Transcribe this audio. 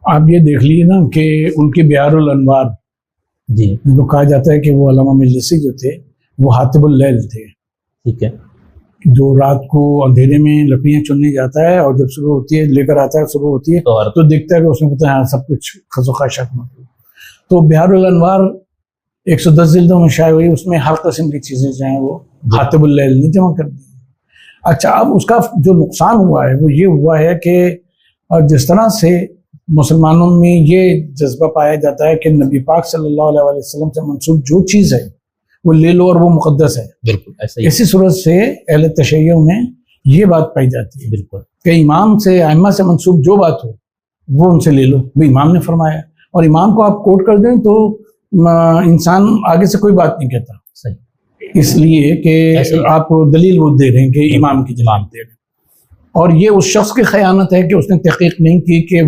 آپ یہ دیکھ لیجیے نا کہ ان کے بیار الانوار جی ان کو کہا جاتا ہے کہ وہ علامہ مجلسی جو تھے وہ حاطب اللیل تھے، ٹھیک ہے، جو رات کو اندھیرے میں لکڑیاں چننے جاتا ہے اور جب صبح ہوتی ہے لے کر آتا ہے، صبح ہوتی ہے تو دیکھتا ہے کہ اس میں پتہ ہے سب کچھ خز و خاشاک موجود۔ تو بہار الانوار 110 جلدوں میں شائع ہوئی، اس میں ہر قسم کی چیزیں جو ہیں وہ حاطب اللیل نے جمع کر دی۔ اچھا، اب اس کا جو نقصان ہوا ہے وہ یہ ہوا ہے کہ جس طرح سے مسلمانوں میں یہ جذبہ پایا جاتا ہے کہ نبی پاک صلی اللہ علیہ وسلم سے منسوب جو چیز ہے وہ لے لو اور وہ مقدس ہے، بالکل ایسا ہی، اسی صورت سے اہل تشیع میں یہ بات پائی جاتی ہے بالکل کہ امام سے ائمہ سے منسوب جو بات ہو وہ ان سے لے لو، وہ امام نے فرمایا، اور امام کو آپ کوٹ کر دیں تو انسان آگے سے کوئی بات نہیں کہتا، صحیح، اس لیے کہ آپ دلیل وہ دے رہے ہیں کہ امام کی جماعت دے رہے ہیں، اور یہ اس شخص کی خیانت ہے کہ اس نے تحقیق نہیں کی کہ